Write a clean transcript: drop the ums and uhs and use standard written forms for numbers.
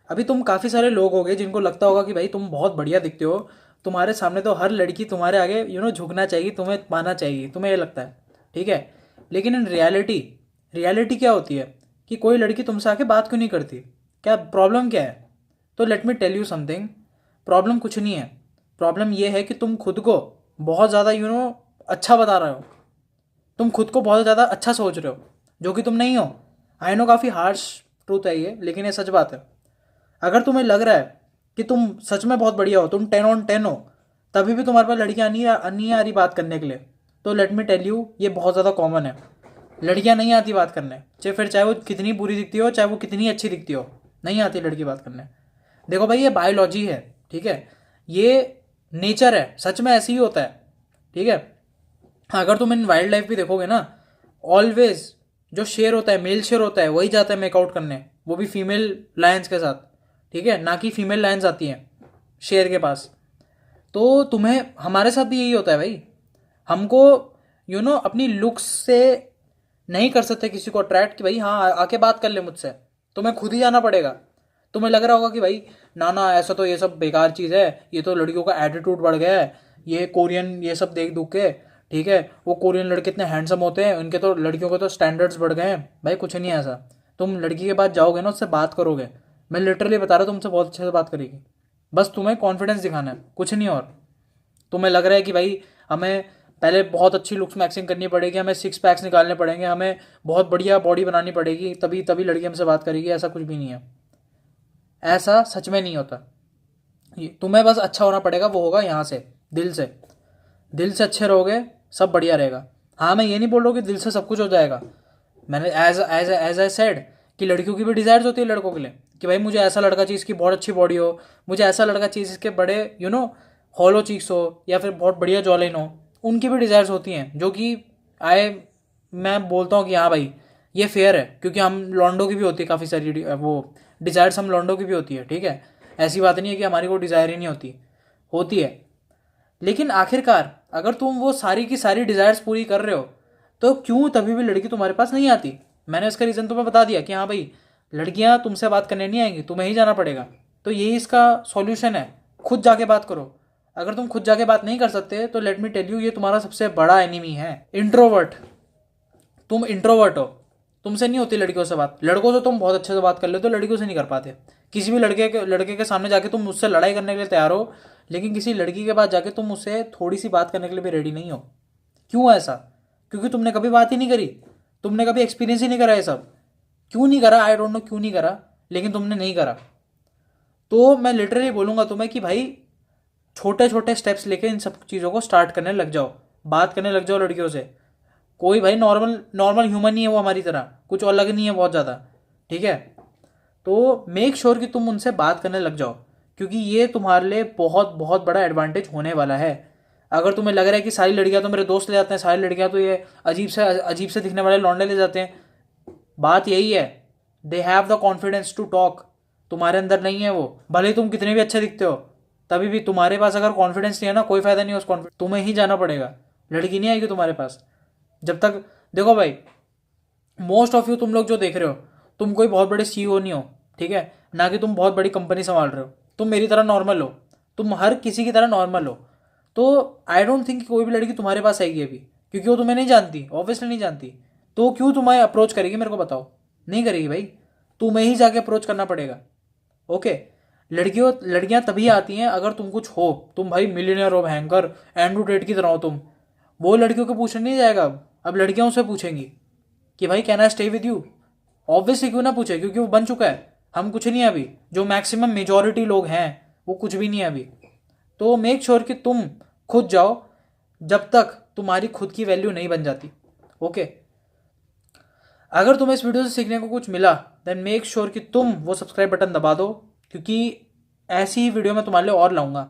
अभी तुम काफ़ी सारे लोग होगे जिनको लगता होगा कि भाई तुम बहुत बढ़िया दिखते हो, तुम्हारे सामने तो हर लड़की तुम्हारे आगे झुकना चाहिए, तुम्हें पाना चाहिए, तुम्हें ये लगता है, ठीक है। लेकिन इन रियलिटी, रियलिटी क्या होती है कि कोई लड़की तुमसे आके बात क्यों नहीं करती, क्या प्रॉब्लम क्या है? तो let me tell you something, problem कुछ नहीं है। प्रॉब्लम ये है कि तुम खुद को बहुत ज़्यादा अच्छा बता रहे हो, तुम खुद को बहुत ज़्यादा अच्छा सोच रहे हो, जो कि तुम नहीं हो। आई नो काफ़ी हार्श ट्रूथ है ये, लेकिन ये सच बात है। अगर तुम्हें लग रहा है कि तुम सच में बहुत बढ़िया हो, तुम 10 on 10 हो, तभी भी तुम्हारे पास लड़कियाँ नहीं आ रही बात करने के लिए, तो लेट मी टेल यू ये बहुत ज़्यादा कॉमन है। लड़कियाँ नहीं आती बात करने, चाहे वो कितनी बुरी दिखती हो, चाहे वो कितनी अच्छी दिखती हो, नहीं आती लड़की बात करने। देखो भाई, ये बायोलॉजी है, ठीक है, ये नेचर है, सच में ऐसे ही होता है, ठीक है। अगर तुम इन वाइल्ड लाइफ भी देखोगे ना, ऑलवेज जो शेर होता है, मेल शेर होता है, वही जाता है मेकआउट करने, वो भी फीमेल लायंस के साथ, ठीक है, ना कि फीमेल लायंस आती हैं शेर के पास। तो तुम्हें हमारे साथ भी यही होता है भाई। हमको अपनी लुक्स से नहीं कर सकते किसी को अट्रैक्ट कि भाई हाँ आके बात कर ले मुझसे, तुम्हें खुद ही जाना पड़ेगा। तुम्हें लग रहा होगा कि भाई ना ना ऐसा तो ये सब बेकार चीज़ है, ये तो लड़कियों का एटीट्यूड बढ़ गया है, ये कोरियन ये सब देख दुख के, ठीक है, वो कोरियन लड़के इतने हैंडसम होते हैं, उनके तो लड़कियों के तो स्टैंडर्ड्स बढ़ गए हैं। भाई कुछ नहीं है ऐसा। तुम लड़की के पास जाओगे ना, उससे बात करोगे, मैं लिटरली बता रहा हूँ, तुमसे बहुत अच्छे से बात करेगी। बस तुम्हें कॉन्फिडेंस दिखाना है, कुछ नहीं। और तुम्हें लग रहा है कि भाई हमें पहले बहुत अच्छी लुक्स मैक्सिंग करनी पड़ेगी, हमें 6 पैक्स निकालने पड़ेंगे, हमें बहुत बढ़िया बॉडी बनानी पड़ेगी, तभी तभी लड़की हमसे बात करेगी, ऐसा कुछ भी नहीं है। ऐसा सच में नहीं होता। तुम्हें बस अच्छा होना पड़ेगा, वो होगा यहाँ से, दिल से। दिल से अच्छे रहोगे, सब बढ़िया रहेगा। हाँ, मैं ये नहीं बोल रहा हूँ कि दिल से सब कुछ हो जाएगा। मैंने एज आई सेड कि लड़कियों की भी डिज़ायर्स होती है लड़कों के लिए, कि भाई मुझे ऐसा लड़का चाहिए इसकी बहुत अच्छी बॉडी हो, मुझे ऐसा लड़का चाहिए इसके बड़े हॉलो चीक्स हो, या फिर बहुत बढ़िया जॉ लाइन हो। उनकी भी डिज़ायर्स होती हैं, जो कि आए मैं बोलता हूँ कि हाँ भाई ये फेयर है, क्योंकि हम लॉन्डो की भी होती है काफ़ी सारी वो डिज़ायर्स, हम लॉन्डो की भी होती है, ठीक है। ऐसी बात नहीं है कि हमारी कोई डिज़ायर ही नहीं होती, होती है। लेकिन आखिरकार अगर तुम वो सारी की सारी डिज़ायर्स पूरी कर रहे हो, तो क्यों तभी भी लड़की तुम्हारे पास नहीं आती? मैंने इसका रीज़न तुम्हें बता दिया कि हाँ भाई लड़कियाँ तुमसे बात करने नहीं आएंगी, तुम्हें ही जाना पड़ेगा। तो यही इसका सॉल्यूशन है, खुद जाके बात करो। अगर तुम खुद जाके बात नहीं कर सकते तो लेट मी टेल यू, ये तुम्हारा सबसे बड़ा एनिमी है, इंट्रोवर्ट। तुम इंट्रोवर्ट हो, तुमसे नहीं होती लड़कियों से बात। लड़कों से तुम बहुत अच्छे से बात कर लेते हो, लड़कियों से नहीं कर पाते। किसी भी लड़के के सामने जाके तुम उससे लड़ाई करने के लिए तैयार हो, लेकिन किसी लड़की के पास जाके तुम उससे थोड़ी सी बात करने के लिए भी रेडी नहीं हो। क्यों ऐसा? क्योंकि तुमने कभी बात ही नहीं करी, तुमने कभी एक्सपीरियंस ही नहीं करा ये सब। क्यों नहीं करा, आई डोंट नो क्यों नहीं करा, लेकिन तुमने नहीं करा। तो मैं लिटरली बोलूँगा तुम्हें कि भाई छोटे छोटे स्टेप्स लेके इन सब चीज़ों को स्टार्ट करने लग जाओ, बात करने लग जाओ लड़कियों से। कोई भाई नॉर्मल नॉर्मल ह्यूमन नहीं है वो हमारी तरह, कुछ अलग नहीं है बहुत ज़्यादा, ठीक है। तो मेक श्योर कि तुम उनसे बात करने लग जाओ, क्योंकि ये तुम्हारे लिए बहुत बहुत बड़ा एडवांटेज होने वाला है। अगर तुम्हें लग रहा है कि सारी लड़कियां तो मेरे दोस्त ले जाते हैं, सारी लड़कियां तो ये अजीब से दिखने वाले लौंडे ले जाते हैं, बात यही है, they have the confidence to talk. तुम्हारे अंदर नहीं है वो, भले ही तुम कितने भी अच्छे दिखते हो, तभी भी तुम्हारे पास अगर कॉन्फिडेंस नहीं है ना, कोई फायदा नहीं है उस कॉन्फिडेंस, तुम्हें ही जाना पड़ेगा, लड़की नहीं आएगी तुम्हारे पास जब तक। देखो भाई, मोस्ट ऑफ यू तुम लोग जो देख रहे हो, तुम कोई बहुत बड़े सीईओ नहीं हो, ठीक है, ना कि तुम बहुत बड़ी कंपनी संभाल रहे हो, तुम मेरी तरह नॉर्मल हो, तुम हर किसी की तरह नॉर्मल हो। तो आई डोंट थिंक कोई भी लड़की तुम्हारे पास आएगी अभी, क्योंकि वो तुम्हें नहीं जानती, ऑब्वियसली नहीं जानती। तो क्यों तुम्हें अप्रोच करेगी, मेरे को बताओ? नहीं करेगी भाई, तुम्हें ही जाके अप्रोच करना पड़ेगा। ओके, लड़कियां तभी आती हैं अगर तुम कुछ हो, तुम भाई मिलियनर हो, भयंकर एंड्रू टेट की तरह हो तुम। वो लड़कियों को पूछने नहीं जाएगा, अब लड़कियां उससे पूछेंगी कि भाई can I stay with you. Obviously क्यों ना पूछे, क्योंकि वो बन चुका है। हम कुछ नहीं है अभी, जो मैक्सिमम मेजोरिटी लोग हैं वो कुछ भी नहीं है अभी। तो मेक श्योर कि तुम खुद जाओ, जब तक तुम्हारी खुद की वैल्यू नहीं बन जाती। ओके, अगर तुम्हें इस वीडियो से सीखने को कुछ मिला, देन मेक श्योर कि तुम वो सब्सक्राइब बटन दबा दो, क्योंकि ऐसी ही वीडियो मैं तुम्हारे लिए और लाऊंगा।